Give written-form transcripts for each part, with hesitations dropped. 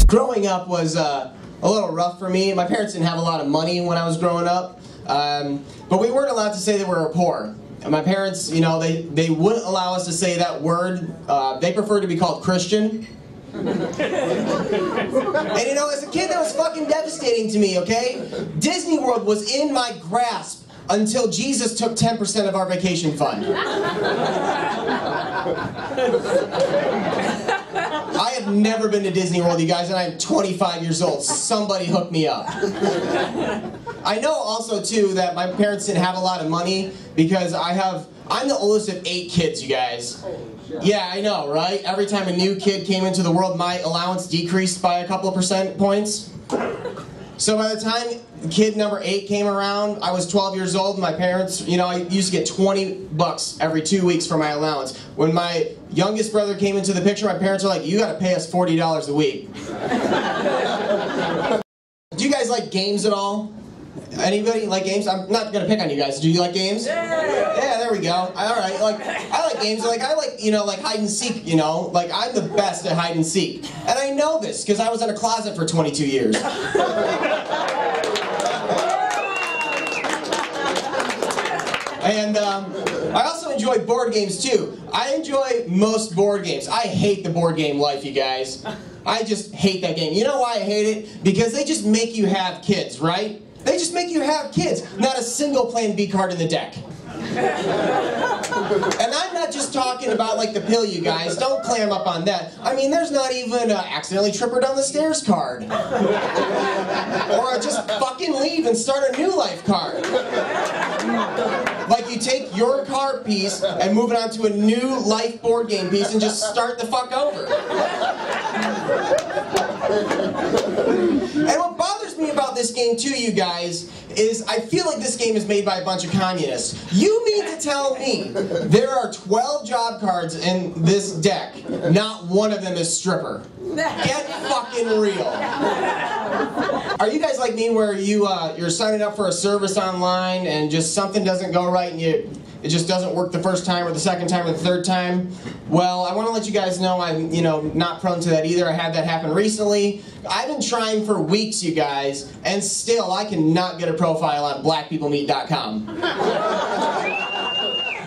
Growing up was a little rough for me. My parents didn't have a lot of money when I was growing up, but we weren't allowed to say that we were poor. And my parents, you know, they wouldn't allow us to say that word. They preferred to be called Christian. And you know, as a kid, that was fucking devastating to me, okay? Disney World was in my grasp until Jesus took 10% of our vacation fund. I have never been to Disney World, you guys, and I'm 25 years old. Somebody hook me up. I know also, too, that my parents didn't have a lot of money because I'm the oldest of 8 kids, you guys. Yeah, I know, right? Every time a new kid came into the world, my allowance decreased by a couple of percent points. So by the time kid number 8 came around, I was 12 years old, and my parents, you know, I used to get $20 every 2 weeks for my allowance. When my youngest brother came into the picture, my parents were like, you gotta pay us $40 a week. Do you guys like games at all? Anybody like games? I'm not gonna pick on you guys. Do you like games? Yeah, there we go. Alright, I like games. I like, you know, like hide and seek, you know? Like, I'm the best at hide and seek. And I know this, because I was in a closet for 22 years. And I also enjoy board games too. I enjoy most board games. I hate the board game life, you guys. I just hate that game. You know why I hate it? Because they just make you have kids, right? They just make you have kids. Not a single Plan B card in the deck. And I'm not just talking about like the pill, you guys. Don't clam up on that. I mean, there's not even accidentally trip her down the stairs card. Or just fucking leave and start a new life card. Like you take your card piece and move it onto a new life board game piece and just start the fuck over. And what bothers me about this game too, you guys, is I feel like this game is made by a bunch of communists. You mean to tell me there are 12 job cards in this deck, not one of them is stripper? Get fucking real. Are you guys like me where you're signing up for a service online and just something doesn't go right and it just doesn't work the first time or the second time or the third time? Well, I want to let you guys know I'm, you know, not prone to that either. I had that happen recently. I've been trying for weeks, you guys, and still I cannot get a profile on blackpeoplemeet.com.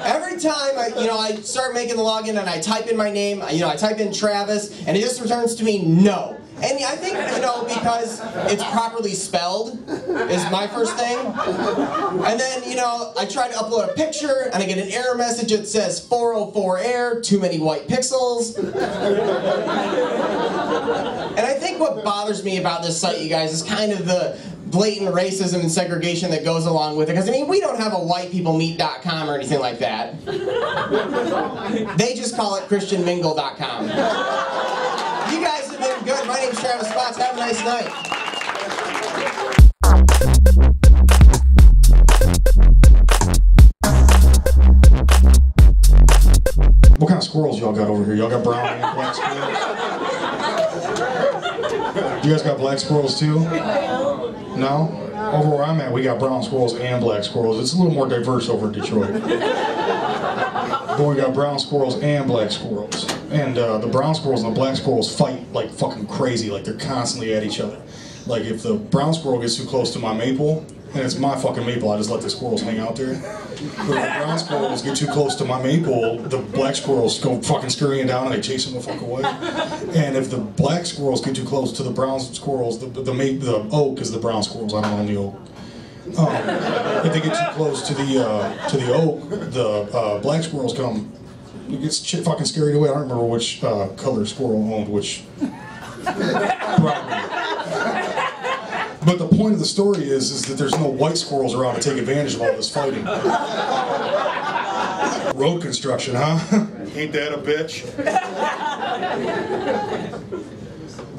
Every time I start making the login and I type in my name, I type in Travis, and it just returns to me no. And I think, because it's properly spelled is my first thing. And then, I try to upload a picture, and I get an error message that says 404 error, too many white pixels. And I think what bothers me about this site, you guys, is kind of the blatant racism and segregation that goes along with it. Because, we don't have a whitepeoplemeet.com or anything like that. They just call it christianmingle.com. You guys have been good. My name's Travis Spots. Have a nice night. What kind of squirrels y'all got over here? Y'all got brown and black squirrels? You guys got black squirrels too? No? Over where I'm at, we got brown squirrels and black squirrels. It's a little more diverse over in Detroit. But we got brown squirrels and black squirrels. And the brown squirrels and the black squirrels fight like fucking crazy. Like they're constantly at each other. Like if the brown squirrel gets too close to my maple, and it's my fucking maple, I just let the squirrels hang out there. But if the brown squirrels get too close to my maple, the black squirrels go fucking scurrying down and they chase them the fuck away. And if the black squirrels get too close to the brown squirrels, the oak is the brown squirrels, I don't own the oak. If they get too close to the oak, the black squirrels come. It gets fucking scared away. I don't remember which color squirrel owned which property. But the point of the story is that there's no white squirrels around to take advantage of all this fighting. Road construction, huh? Ain't that a bitch?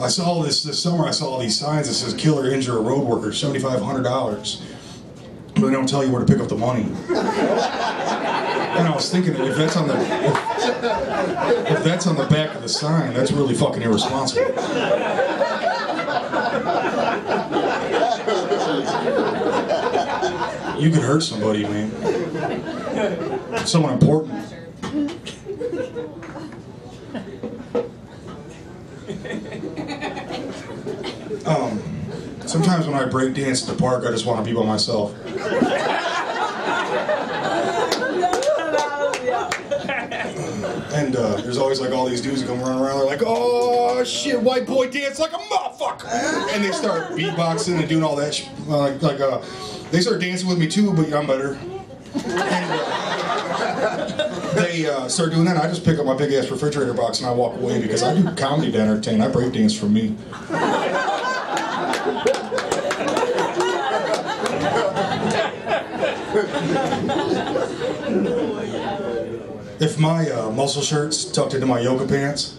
I saw this summer, I saw all these signs that says kill or injure a road worker, $7,500. But they don't tell you where to pick up the money. And I was thinking, if that's on the back of the sign, that's really fucking irresponsible. You could hurt somebody, man. Someone important. Sometimes when I break dance at the park, I just want to be by myself. And there's always like all these dudes that come running around, they're like, oh shit, white boy dance like a motherfucker! And they start beatboxing and doing all that they start dancing with me too, but I'm better. And they start doing that, and I just pick up my big ass refrigerator box and I walk away because I do comedy to entertain. I break dance for me. If my muscle shirt's tucked into my yoga pants,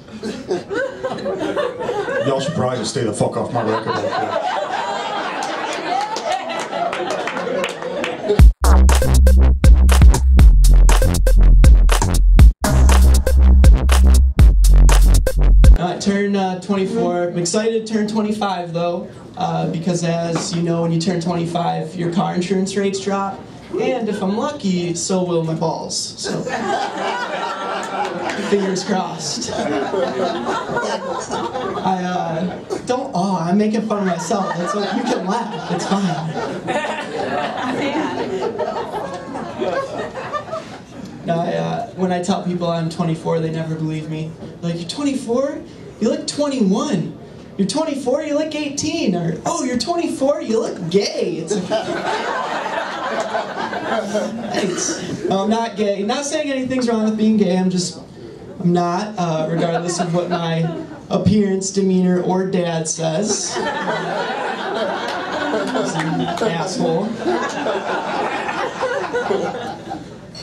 y'all should probably just stay the fuck off my record like that. I turned 24. I'm excited to turn 25 though, because as you know, when you turn 25, your car insurance rates drop. And if I'm lucky, so will my balls. So, fingers crossed. I'm making fun of myself. It's like, you can laugh, it's fine. No, when I tell people I'm 24, they never believe me. They're like, you're 24? You look 21. You're 24, you look 18. Or, oh, you're 24, you look gay. It's like, thanks. No, I'm not gay. Not saying anything's wrong with being gay. I'm not, regardless of what my appearance, demeanor, or dad says. He's an asshole.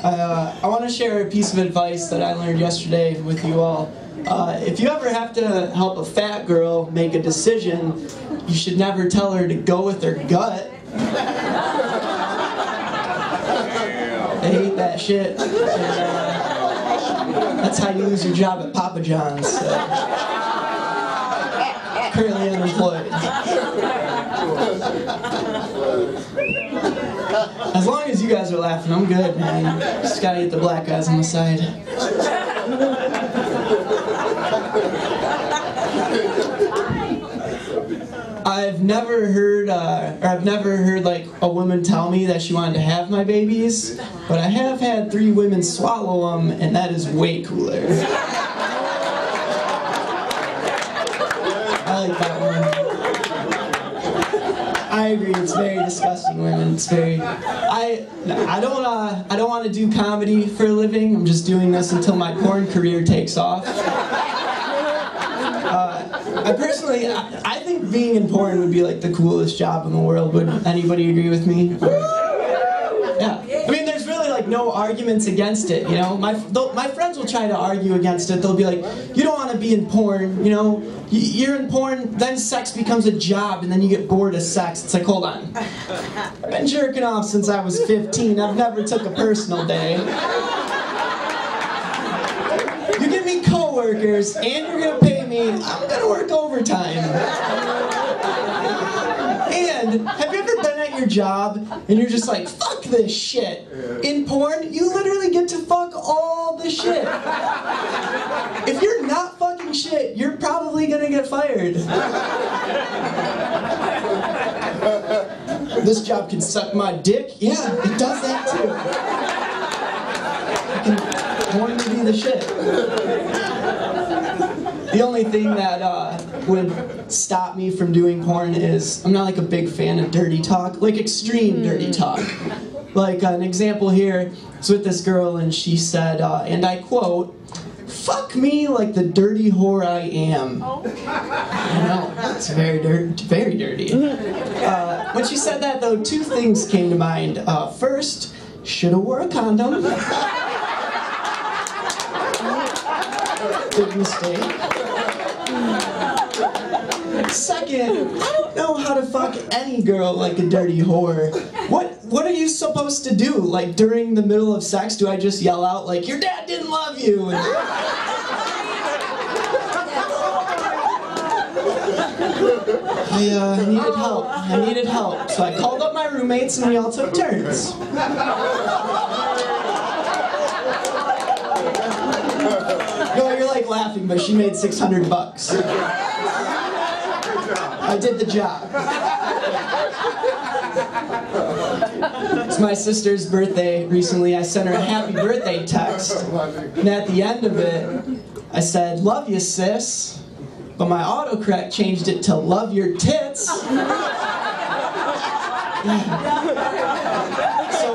I want to share a piece of advice that I learned yesterday with you all. If you ever have to help a fat girl make a decision, you should never tell her to go with her gut. I hate that shit. And, that's how you lose your job at Papa John's. Currently unemployed. As long as you guys are laughing, I'm good, man. Just gotta get the black guys on the side. I've never heard like a woman tell me that she wanted to have my babies, but I have had 3 women swallow them, and that is way cooler. I like that one. I agree. It's very disgusting, women. It's very. I don't want to do comedy for a living. I'm just doing this until my porn career takes off. I think being in porn would be like the coolest job in the world. Would anybody agree with me? Yeah. I mean, there's really like no arguments against it, you know? My friends will try to argue against it. They'll be like, you don't want to be in porn, you know? You're in porn, then sex becomes a job, and then you get bored of sex. It's like, hold on. I've been jerking off since I was 15. I've never took a personal day. You give me coworkers, and you're gonna pay me, I'm gonna work overtime. And have you ever been at your job and you're just like, fuck this shit? In porn, you literally get to fuck all the shit. If you're not fucking shit, you're probably gonna get fired. This job can suck my dick? Yeah, it does that too. Porn would be the shit. The only thing that would stop me from doing porn is I'm not like a big fan of dirty talk, like extreme dirty talk. Like an example here is with this girl, and she said, and I quote, "Fuck me like the dirty whore I am." I know, it's very dirty. When she said that though, 2 things came to mind. First, shoulda wore a condom. Big mistake. Second, I don't know how to fuck any girl like a dirty whore. What are you supposed to do? Like during the middle of sex, do I just yell out like, your dad didn't love you? And I needed help. I needed help. So I called up my roommates and we all took turns. No, you're like laughing, but she made $600. I did the job. It's my sister's birthday recently. I sent her a happy birthday text. And at the end of it, I said, "Love you, sis." But my autocorrect changed it to "love your tits." So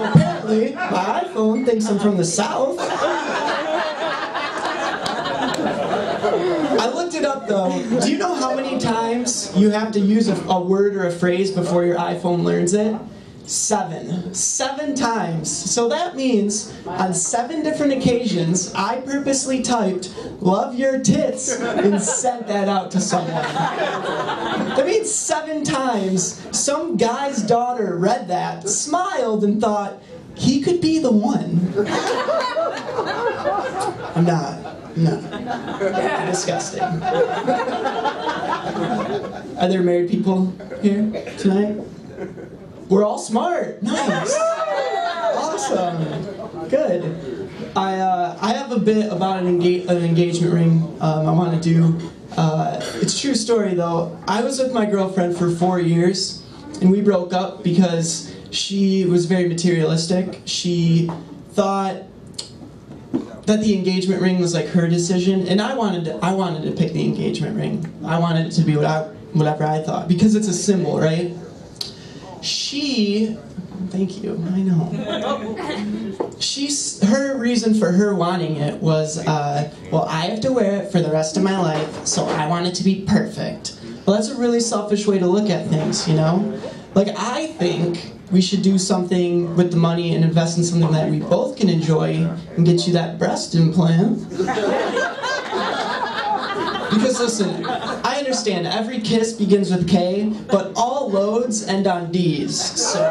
apparently, my iPhone thinks I'm from the South. I looked it up though. Do you know how many times you have to use a word or a phrase before your iPhone learns it? 7. 7 times. So that means on 7 different occasions, I purposely typed "love your tits" and sent that out to someone. That means 7 times some guy's daughter read that, smiled, and thought, he could be the one. I'm not. No. Disgusting. Are there married people here tonight? We're all smart. Nice. Awesome. Good. I have a bit about an engagement ring I want to do. It's a true story though. I was with my girlfriend for 4 years and we broke up because she was very materialistic. She thought that the engagement ring was like her decision, and I wanted to pick the engagement ring. I wanted it to be whatever I thought because it's a symbol, right? Thank you, I know. Her reason for her wanting it was, well, I have to wear it for the rest of my life, so I want it to be perfect. Well, that's a really selfish way to look at things, you know? Like, I think we should do something with the money and invest in something that we both can enjoy and get you that breast implant. Because listen, I understand every kiss begins with K, but all loads end on D's, so...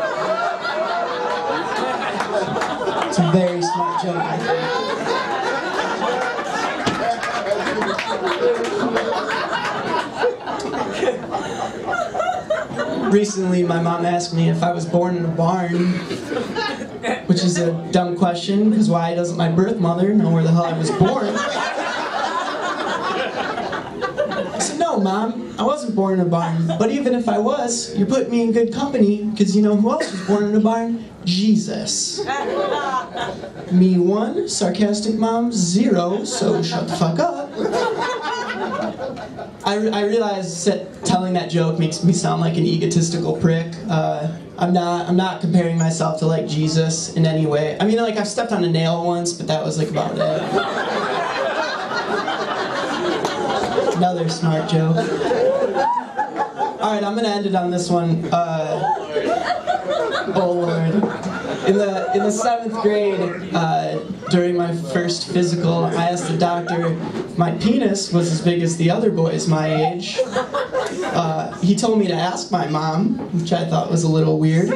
It's a very smart joke, I think. Recently, my mom asked me if I was born in a barn, which is a dumb question, because why doesn't my birth mother know where the hell I was born? I said, "No, Mom, I wasn't born in a barn, but even if I was, you're putting me in good company, because you know who else was born in a barn? Jesus." Me 1, sarcastic mom 0, so shut the fuck up. I realize that telling that joke makes me sound like an egotistical prick. I'm not comparing myself to like Jesus in any way. I mean, like I've stepped on a nail once, but that was like about it. Another smart joke. Alright, I'm gonna end it on this one. Oh Lord. In the 7th grade, during my first physical, I asked the doctor if my penis was as big as the other boys my age. He told me to ask my mom, which I thought was a little weird.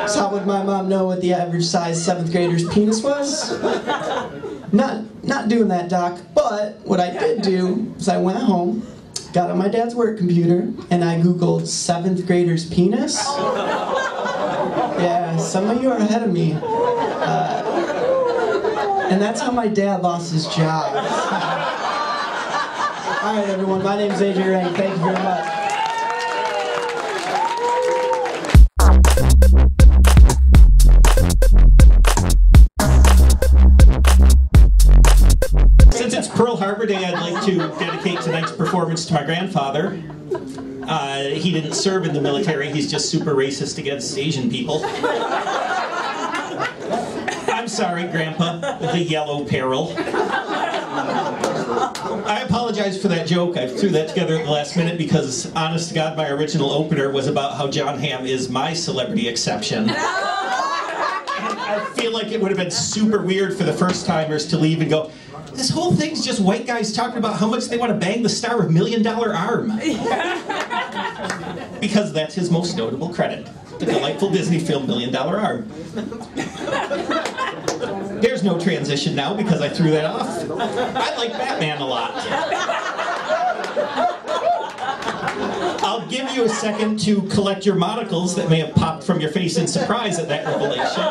So how would my mom know what the average size 7th grader's penis was? Not doing that, Doc, but what I did do is I went home, got on my dad's work computer, and I Googled 7th grader's penis. Yeah, some of you are ahead of me. And that's how my dad lost his job. Alright everyone, my name's AJ Rank, thank you very much. Since it's Pearl Harbor Day, I'd like to dedicate tonight's performance to my grandfather. He didn't serve in the military, he's just super racist against Asian people. I'm sorry, Grandpa, the yellow peril. I apologize for that joke. I threw that together at the last minute because, honest to God, my original opener was about how John Hamm is my celebrity exception. I feel like it would have been super weird for the first-timers to leave and go, this whole thing's just white guys talking about how much they want to bang the star of $1 Million Arm. Because that's his most notable credit. The delightful Disney film $1 Million Arm. There's no transition now because I threw that off. I like Batman a lot. I'll give you a second to collect your monocles that may have popped from your face in surprise at that revelation.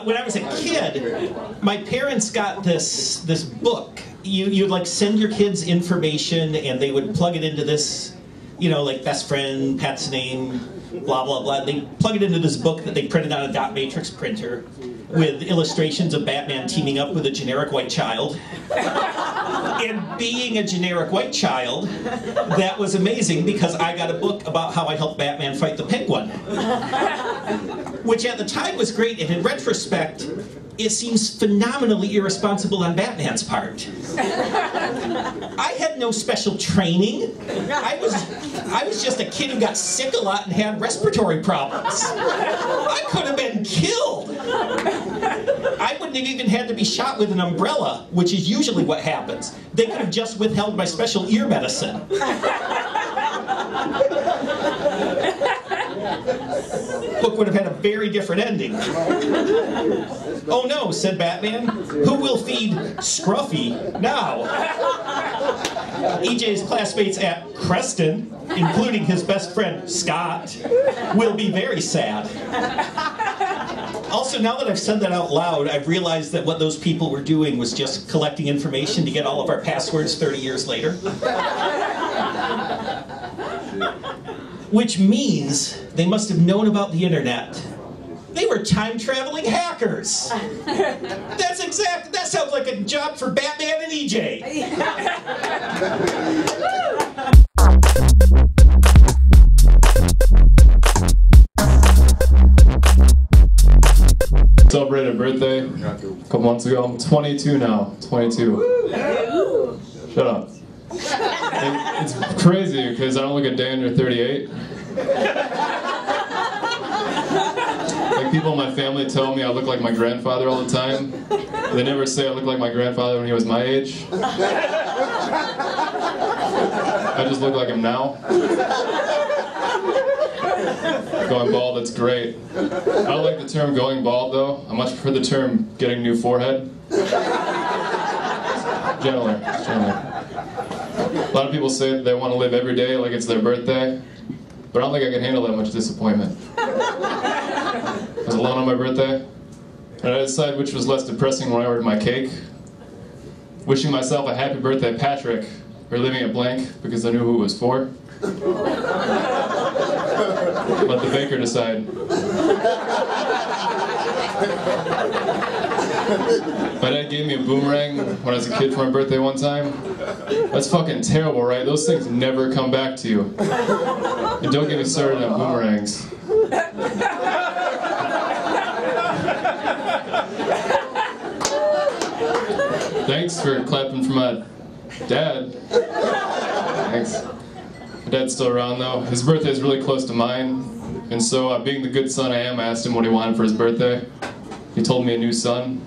When I was a kid, my parents got this book. You'd like send your kids information and they would plug it into this, you know, like best friend, pet's name, blah, blah, blah. They plug it into this book that they printed on a dot matrix printer with illustrations of Batman teaming up with a generic white child. And being a generic white child, that was amazing because I got a book about how I helped Batman fight the Penguin. Which at the time was great, and in retrospect, it seems phenomenally irresponsible on Batman's part. I had no special training. I was just a kid who got sick a lot and had respiratory problems. I could have been killed. I wouldn't have even had to be shot with an umbrella, which is usually what happens. They could have just withheld my special ear medicine. Book would have had a very different ending. Oh no, said Batman. Who will feed Scruffy now? EJ's classmates at Creston, including his best friend Scott, will be very sad. Also, now that I've said that out loud, I've realized that what those people were doing was just collecting information to get all of our passwords 30 years later. Which means they must have known about the internet. They were time-traveling hackers. That sounds like a job for Batman and EJ. Celebrated a birthday a couple months ago. I'm 22 now. 22. Shut up. It's crazy because I don't look a day under 38. Like people in my family tell me I look like my grandfather all the time. They never say I look like my grandfather when he was my age. I just look like him now. Going bald, that's great. I don't like the term going bald though. I much prefer the term getting new forehead. Gentler. A lot of people say that they want to live every day like it's their birthday, but I don't think I can handle that much disappointment. I was alone on my birthday, and I decided which was less depressing when I ordered my cake. Wishing myself a happy birthday, Patrick, or leaving it blank because I knew who it was for. Let the baker decide. My dad gave me a boomerang when I was a kid for my birthday one time. That's fucking terrible, right? Those things never come back to you. And don't get me started on boomerangs. Thanks for clapping for my dad. Thanks. My dad's still around though. His birthday is really close to mine. And so, being the good son I am, I asked him what he wanted for his birthday. He told me a new son.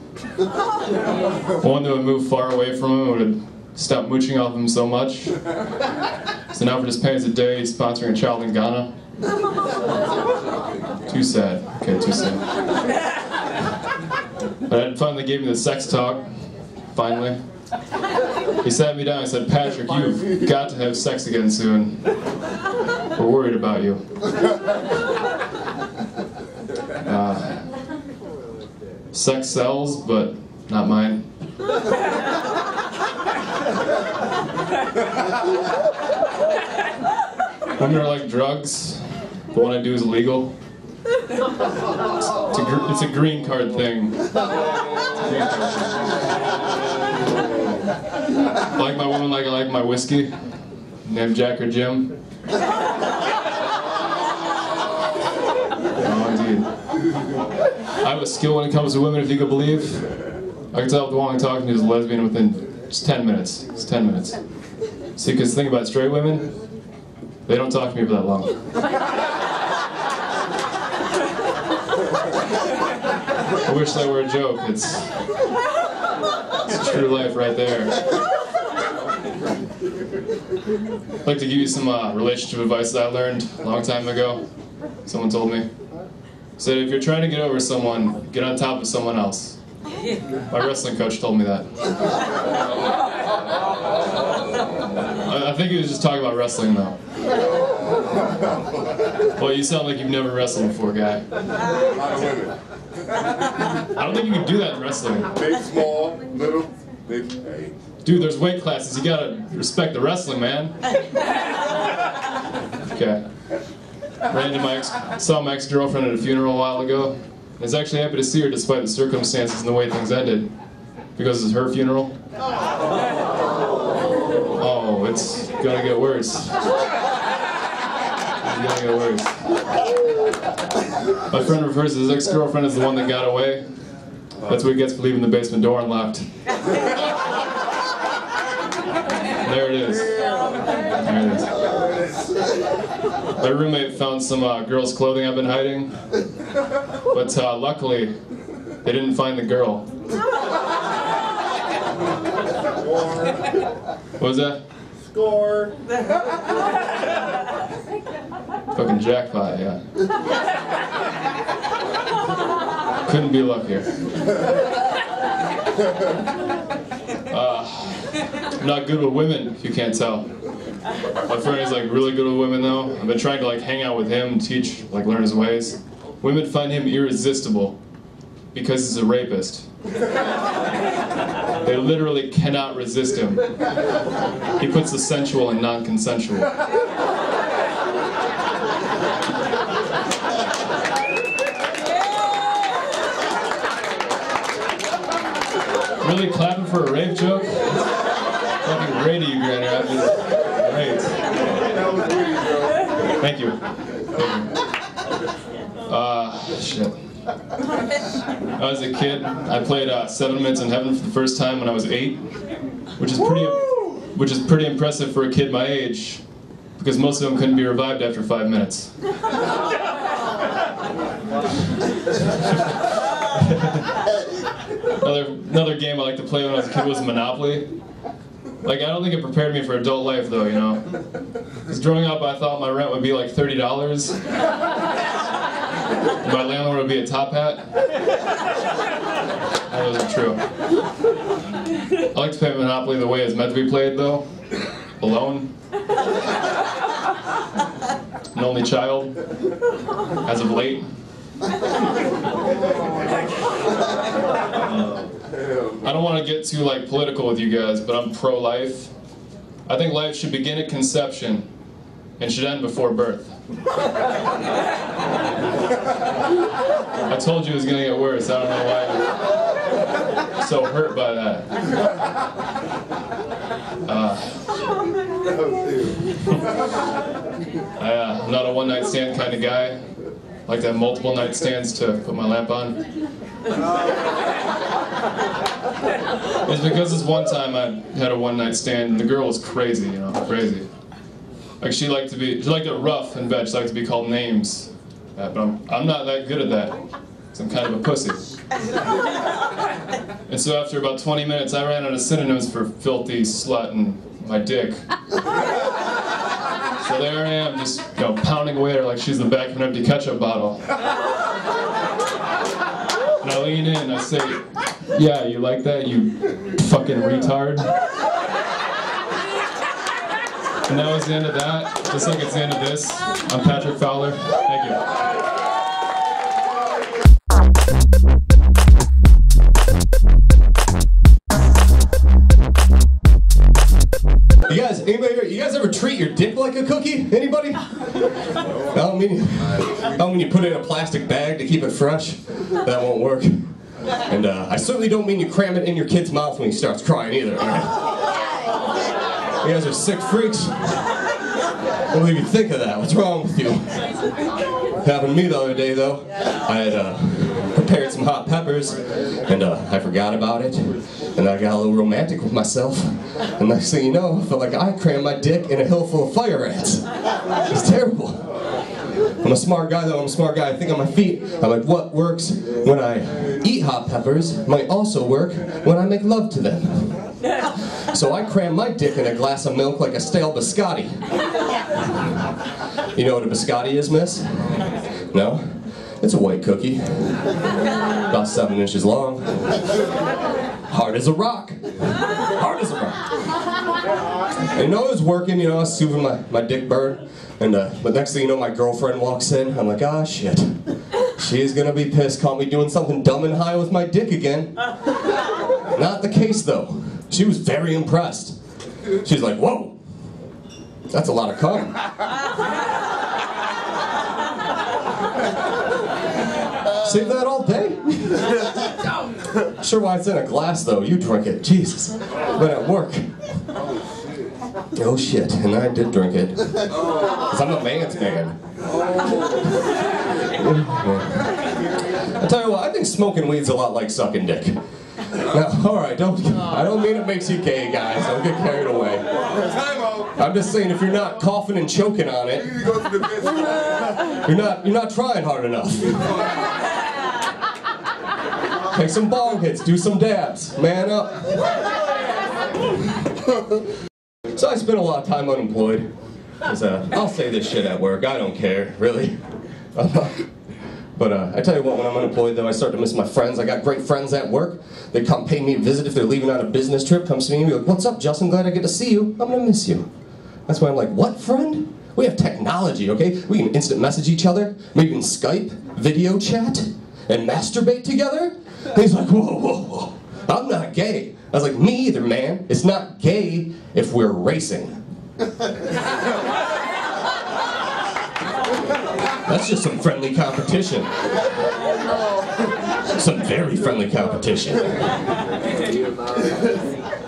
One that would move far away from him, would stop mooching off him so much. So now for just pennies a day, he's sponsoring a child in Ghana. Too sad. Okay, too sad. But Dad finally gave me the sex talk. Finally. He sat me down and said, Patrick, you've got to have sex again soon. We're worried about you. Sex sells, but not mine. Women are like drugs, but when I do is illegal. It's a green card thing. I like my woman like I like my whiskey. Named Jack or Jim. Oh, indeed. I have a skill when it comes to women, if you could believe. I can tell if the one I'm talking to is a lesbian within just 10 minutes. It's 10 minutes. See, because the thing about straight women, they don't talk to me for that long. I wish that were a joke. It's true life right there. I'd like to give you some relationship advice that I learned a long time ago. Someone told me. Said if you're trying to get over someone, get on top of someone else. My wrestling coach told me that. I I think he was just talking about wrestling, though. Well, you sound like you've never wrestled before, guy. A lot of women. I don't think you can do that in wrestling. Big, small, little, big, hey. Dude, there's weight classes. You gotta respect the wrestling, man. Okay. Ran into saw my ex-girlfriend at a funeral a while ago. I was actually happy to see her despite the circumstances and the way things ended. Because it's her funeral. Oh, it's gonna get worse. It's gonna get worse. My friend refers to his ex-girlfriend as the one that got away. That's what he gets for leaving the basement door unlocked. There it is. There it is. My roommate found some girl's clothing I've been hiding. But luckily, they didn't find the girl. What was that? Score. Fucking jackpot, yeah. Couldn't be luckier. I'm not good with women, if you can't tell. My friend is like really good with women though. I've been trying to like hang out with him, teach, like learn his ways. Women find him irresistible because he's a rapist. They literally cannot resist him. He puts the sensual in non-consensual. Really clapping for a rape joke? Fucking great of you, Granny. Great. Thank you. Shit. I was a kid. I played 7 Minutes in Heaven for the first time when I was 8, which is pretty impressive for a kid my age, because most of them couldn't be revived after 5 minutes. Another game I liked to play when I was a kid was Monopoly. Like, I don't think it prepared me for adult life, though, you know? Because growing up, I thought my rent would be like $30. My landlord would be a top hat. That wasn't true. I like to play Monopoly the way it's meant to be played, though. Alone. An only child. As of late. I don't want to get too like political with you guys, but I'm pro-life. I think life should begin at conception and should end before birth. I told you it was going to get worse. I don't know why you're so hurt by that. I'm not a one-night stand kind of guy. I like to have multiple nightstands to put my lamp on. It's because this one time I had a one-night stand and the girl was crazy, you know, crazy. Like she liked it rough in bed. She liked to be called names. But I'm not that good at that. Because I'm kind of a pussy. And so after about 20 minutes, I ran out of synonyms for filthy, slut, and my dick. So there I am, just pounding away at her like she's the back of an empty ketchup bottle. And I lean in and I say, "Yeah, you like that, you fucking retard?" And that was the end of that, just like it's the end of this. I'm Patrick Fowler. Thank you. You guys ever treat your dick like a cookie? Anybody? I don't mean you put it in a plastic bag to keep it fresh. That won't work. And I certainly don't mean you cram it in your kid's mouth when he starts crying either. Right? You guys are sick freaks. What do you think of that? What's wrong with you? Happened to me the other day though. I had prepared some hot peppers and I forgot about it. And I got a little romantic with myself. And next thing you know, I felt like I crammed my dick in a hill full of fire ants. It's terrible. I'm a smart guy though, I think on my feet. I'm like, what works when I eat hot peppers might also work when I make love to them. So I crammed my dick in a glass of milk like a stale biscotti. You know what a biscotti is, miss? No? It's a white cookie. About 7 inches long. hard as a rock. Hard as a rock. And you know, I was working, you know, I was soothing my dick bird, and but next thing you know, my girlfriend walks in. I'm like, ah, shit. She's gonna be pissed, caught me doing something dumb and high with my dick again. Not the case, though. She was very impressed. She's like, whoa, that's a lot of cum. Save that all day? Sure why it's in a glass, though. You drink it. Jesus. But at work. Oh, shit. And I did drink it. Because I'm a man's man. I tell you what, I think smoking weed's a lot like sucking dick. Now, alright, I don't mean it makes you gay, guys. Don't get carried away. I'm just saying, if you're not coughing and choking on it, you're not trying hard enough. Take some bong hits, do some dabs, man up. So I spent a lot of time unemployed. I'll say this shit at work, I don't care, really. But I tell you what, when I'm unemployed though, I start to miss my friends. I got great friends at work. They come pay me a visit if they're leaving on a business trip, come see me and be like, what's up, Justin? Glad I get to see you. I'm gonna miss you. That's why I'm like, what, friend? We have technology, okay? We can instant message each other, maybe even Skype, video chat, and masturbate together. And he's like, whoa, whoa, whoa. I'm not gay. I was like, me either, man. It's not gay if we're racing. That's just some friendly competition. Some very friendly competition.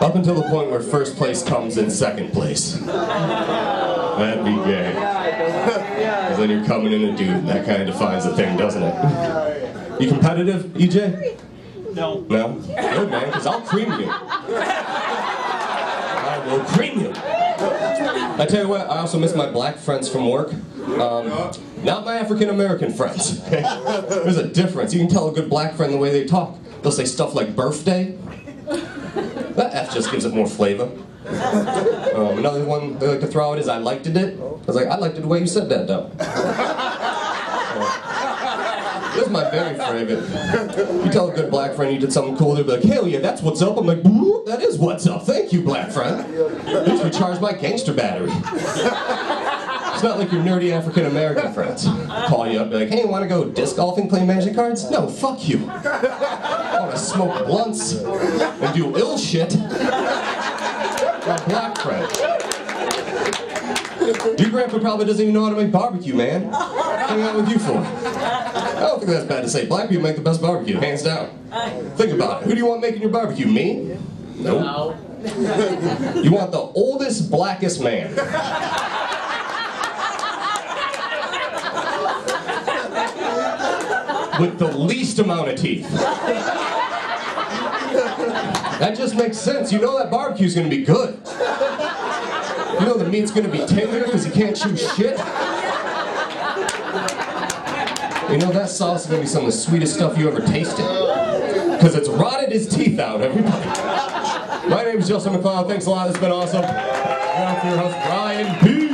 Up until the point where first place comes in second place. That'd be gay. Because then you're coming in a dude. That kind of defines the thing, doesn't it? You competitive, EJ? No. No? Good, man, because I'll cream you. I will cream you. I tell you what, I also miss my black friends from work. Not my African-American friends. Okay? There's a difference. You can tell a good black friend the way they talk. They'll say stuff like birthday. That F just gives it more flavor. Another one they like to throw out is I liked it. I was like, I liked it the way you said that, though. This is my very favorite. You tell a good black friend you did something cool, they'll be like, hell yeah, that's what's up. I'm like, that is what's up. Thank you, black friend. At least recharge my gangster battery. It's not like your nerdy African-American friends call you up and be like, hey, want to go disc golfing, play magic cards? No, fuck you. I want to smoke blunts and do ill shit. My black friend. Your grandpa probably doesn't even know how to make barbecue, man. Hang out with you for. I don't think that's bad to say. Black people make the best barbecue, hands down. Think about it. Who do you want making your barbecue? Me? Nope. You want the oldest, blackest man. With the least amount of teeth. That just makes sense. You know that barbecue's gonna be good. You know the meat's gonna be tender because you can't chew shit. You know that sauce is gonna be some of the sweetest stuff you ever tasted. Because it's rotted his teeth out, everybody. My name is Justin McLeod. Thanks a lot. It's been awesome. I'm your host, Brian P.